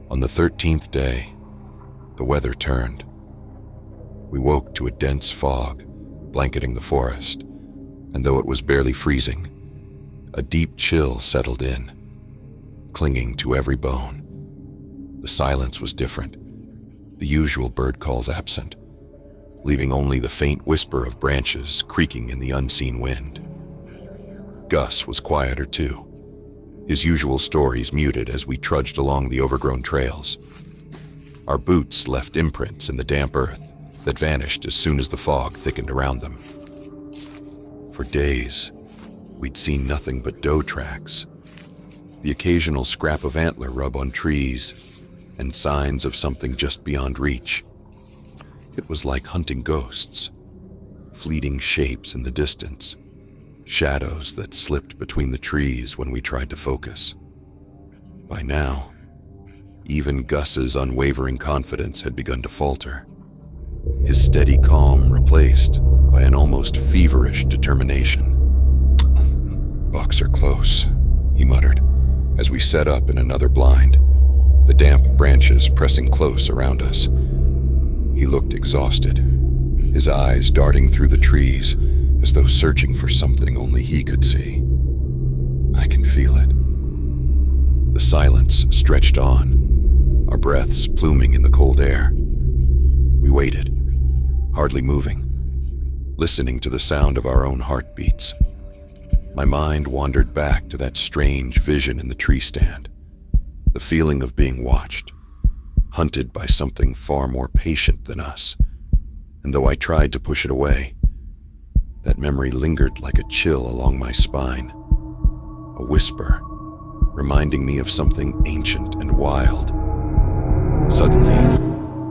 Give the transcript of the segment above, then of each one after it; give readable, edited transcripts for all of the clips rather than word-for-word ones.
On the 13th day, the weather turned. We woke to a dense fog blanketing the forest, and though it was barely freezing, a deep chill settled in, clinging to every bone. The silence was different, the usual bird calls absent, leaving only the faint whisper of branches creaking in the unseen wind. Gus was quieter too, his usual stories muted as we trudged along the overgrown trails. Our boots left imprints in the damp earth that vanished as soon as the fog thickened around them. For days, we'd seen nothing but doe tracks, the occasional scrap of antler rub on trees, and signs of something just beyond reach. It was like hunting ghosts, fleeting shapes in the distance, shadows that slipped between the trees when we tried to focus. By now, even Gus's unwavering confidence had begun to falter, his steady calm replaced by an almost feverish determination. "Bucks are close," he muttered, as we set up in another blind, the damp branches pressing close around us. He looked exhausted, his eyes darting through the trees as though searching for something only he could see. I can feel it. The silence stretched on, our breaths pluming in the cold air. We waited, hardly moving, listening to the sound of our own heartbeats. My mind wandered back to that strange vision in the tree stand, the feeling of being watched, hunted by something far more patient than us. And though I tried to push it away, that memory lingered like a chill along my spine, a whisper reminding me of something ancient and wild. Suddenly,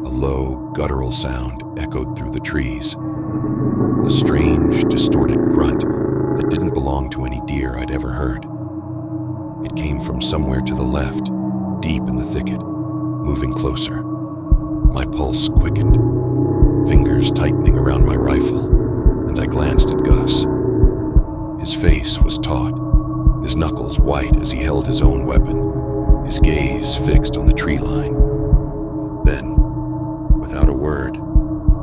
a low, guttural sound echoed through the trees, a strange, distorted grunt that didn't belong to any deer I'd ever heard. It came from somewhere to the left, deep in the thicket, moving closer. My pulse quickened, fingers tightening around my rifle, and I glanced at Gus. His face was taut, his knuckles white as he held his own weapon, his gaze fixed on the tree line. Then, without a word,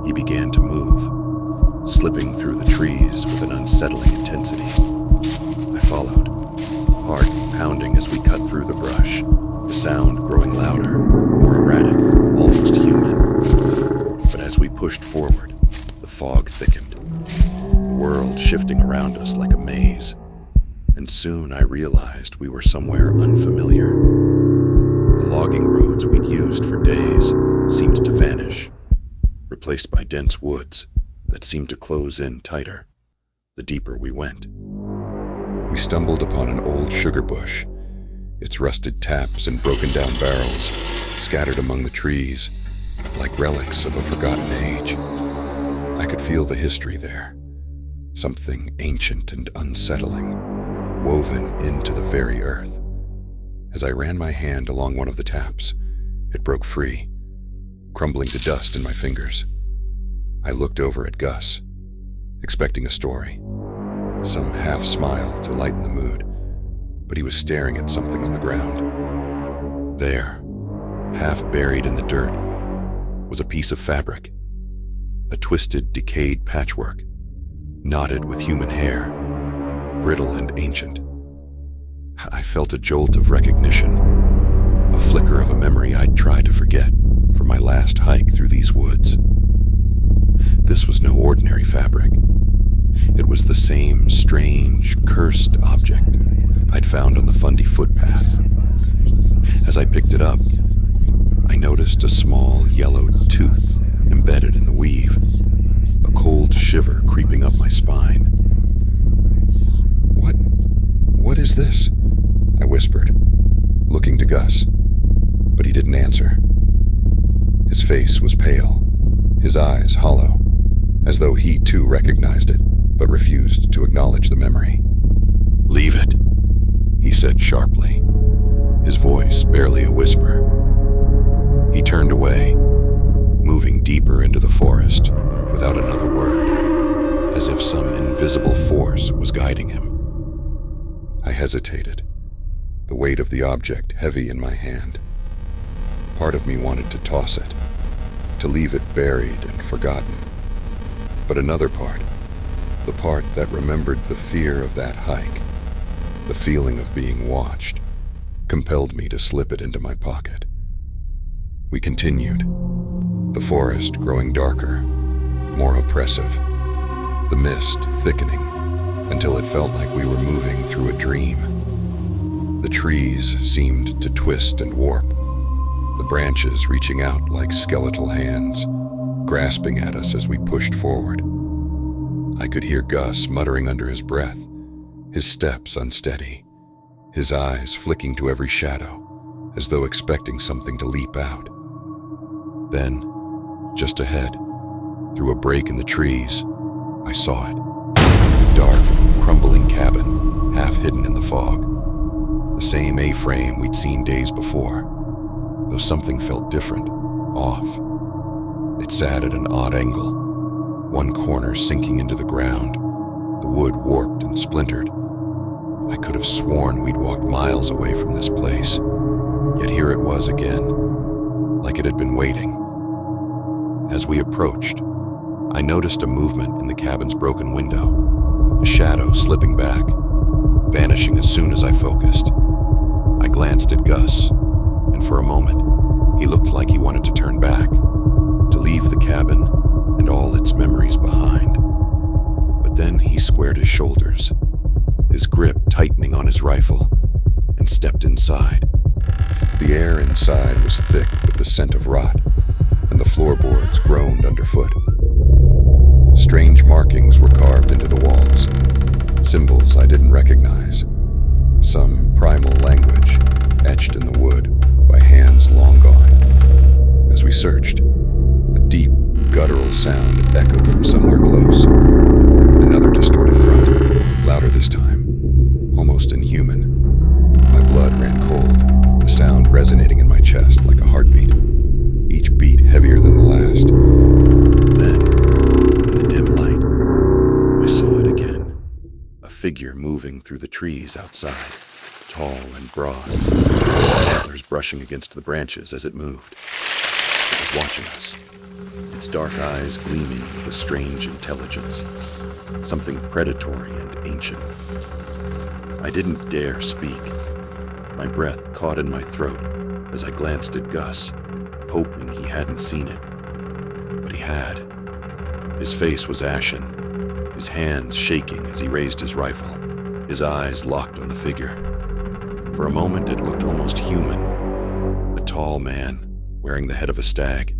he began to move, slipping through the trees with an unsettling intensity. I followed, heart pounding as we cut through the brush, the sound growing louder, more erratic, almost human. But as we pushed forward, the fog thickened, the world shifting around us like a maze, and soon I realized we were somewhere unfamiliar. The logging roads we'd used for days seemed to vanish, replaced by dense woods that seemed to close in tighter the deeper we went. We stumbled upon an old sugar bush, its rusted taps and broken down barrels scattered among the trees like relics of a forgotten age. I could feel the history there, something ancient and unsettling, woven into the very earth. As I ran my hand along one of the taps, it broke free, crumbling to dust in my fingers. I looked over at Gus, expecting a story, some half smile to lighten the mood, but he was staring at something on the ground. There, half buried in the dirt, was a piece of fabric, a twisted, decayed patchwork, knotted with human hair, brittle and ancient. I felt a jolt of recognition, a flicker of a memory I'd tried to forget from my last hike through these woods. This was no ordinary fabric. It was the same strange, cursed object I'd found on the Fundy footpath. As I picked it up, I noticed a small yellow tooth embedded in the weave, a cold shiver creeping up my spine. What is this?" I whispered, looking to Gus, but he didn't answer. His face was pale, his eyes hollow, as though he too recognized it, but refused to acknowledge the memory. "Leave it," he said sharply, his voice barely a whisper. He turned away, moving deeper into the forest without another word, as if some invisible force was guiding him. I hesitated, the weight of the object heavy in my hand. Part of me wanted to toss it, to leave it buried and forgotten. But another part, the part that remembered the fear of that hike, the feeling of being watched, compelled me to slip it into my pocket. We continued, the forest growing darker, more oppressive, the mist thickening until it felt like we were moving through a dream. The trees seemed to twist and warp, the branches reaching out like skeletal hands, grasping at us as we pushed forward. I could hear Gus muttering under his breath, his steps unsteady, his eyes flicking to every shadow, as though expecting something to leap out. Then, just ahead, through a break in the trees, I saw it. A dark, crumbling cabin, half hidden in the fog. The same A-frame we'd seen days before, though something felt different, off. It sat at an odd angle, one corner sinking into the ground, the wood warped and splintered. I could have sworn we'd walked miles away from this place, yet here it was again, like it had been waiting. As we approached, I noticed a movement in the cabin's broken window, a shadow slipping back, vanishing as soon as I focused. I glanced at Gus, and for a moment, he looked like he wanted to turn back, to leave the cabin and all its memories behind. But then he squared his shoulders, his grip tightening on his rifle, and stepped inside. The air inside was thick with the scent of rot, and the floorboards groaned underfoot. Strange markings were carved into the walls, symbols I didn't recognize, some primal language etched in the wood by hands long gone. As we searched, a deep, guttural sound echoed from somewhere close. Another distorted grunt, louder this time, almost inhuman. My blood ran cold, the sound resonating in my chest like a heartbeat, each beat heavier than the last. Then, in the dim light, I saw it again, a figure moving through the trees outside, tall and broad, its antlers brushing against the branches as it moved. It was watching us, its dark eyes gleaming with a strange intelligence, something predatory and ancient. I didn't dare speak. My breath caught in my throat as I glanced at Gus, hoping he hadn't seen it. But he had. His face was ashen, his hands shaking as he raised his rifle, his eyes locked on the figure. For a moment it looked almost human. A tall man, wearing the head of a stag,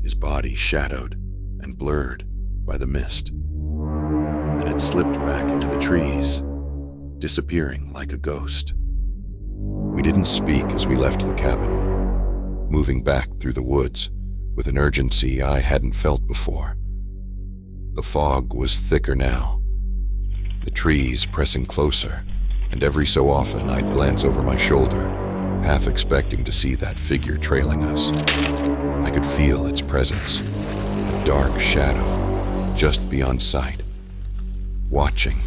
his body shadowed and blurred by the mist. Then it slipped back into the trees, disappearing like a ghost. We didn't speak as we left the cabin, moving back through the woods with an urgency I hadn't felt before. The fog was thicker now, the trees pressing closer, and every so often I'd glance over my shoulder, half expecting to see that figure trailing us. I could feel its presence, a dark shadow just beyond sight, watching,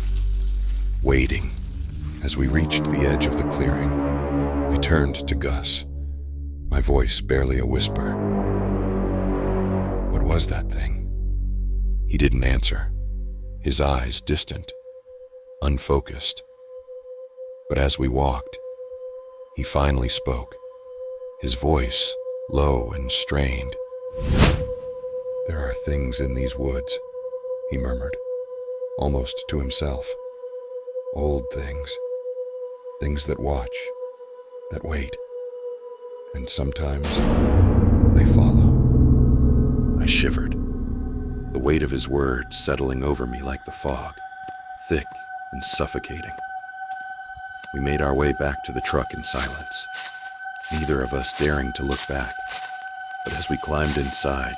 waiting. As we reached the edge of the clearing, I turned to Gus, my voice barely a whisper. What was that thing? He didn't answer, his eyes distant, unfocused. But as we walked, he finally spoke, his voice low and strained. There are things in these woods, he murmured, almost to himself. Old things, things that watch, that wait, and sometimes they follow. I shivered, the weight of his words settling over me like the fog, thick and suffocating. We made our way back to the truck in silence, neither of us daring to look back. But as we climbed inside,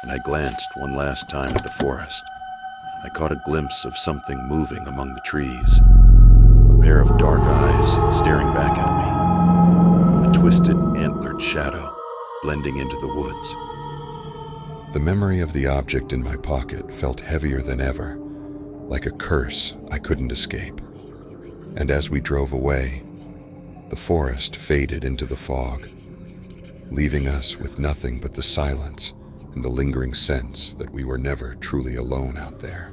and I glanced one last time at the forest, I caught a glimpse of something moving among the trees, a pair of dark eyes staring back at me, a twisted, antlered shadow blending into the woods. The memory of the object in my pocket felt heavier than ever, like a curse I couldn't escape. And as we drove away, the forest faded into the fog. leaving us with nothing but the silence and the lingering sense that we were never truly alone out there.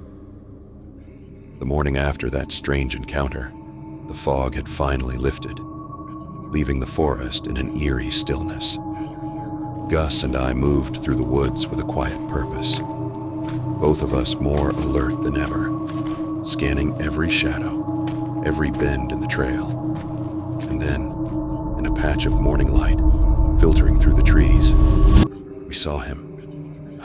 The morning after that strange encounter, the fog had finally lifted, leaving the forest in an eerie stillness. Gus and I moved through the woods with a quiet purpose, both of us more alert than ever, scanning every shadow, every bend in the trail. And then, in a patch of morning light filtering through the trees, we saw him,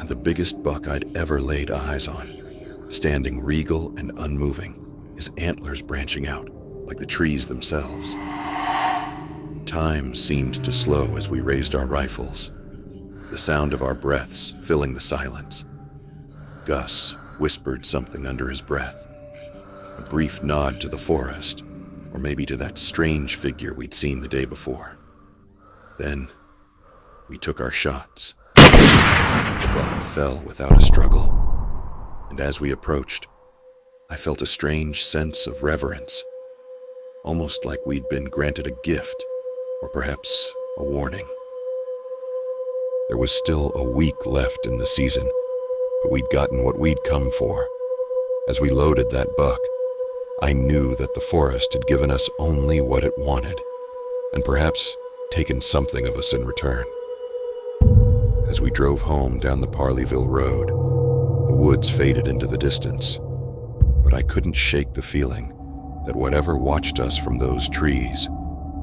the biggest buck I'd ever laid eyes on, standing regal and unmoving, his antlers branching out like the trees themselves. Time seemed to slow as we raised our rifles, the sound of our breaths filling the silence. Gus whispered something under his breath, a brief nod to the forest, or maybe to that strange figure we'd seen the day before. Then, we took our shots. The buck fell without a struggle, and as we approached, I felt a strange sense of reverence, almost like we'd been granted a gift, or perhaps a warning. There was still a week left in the season, but we'd gotten what we'd come for. As we loaded that buck, I knew that the forest had given us only what it wanted, and perhaps taken something of us in return. As we drove home down the Parleeville road, the woods faded into the distance, but I couldn't shake the feeling that whatever watched us from those trees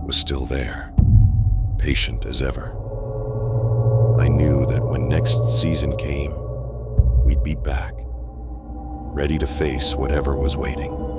was still there, patient as ever. I knew that when next season came, we'd be back, ready to face whatever was waiting.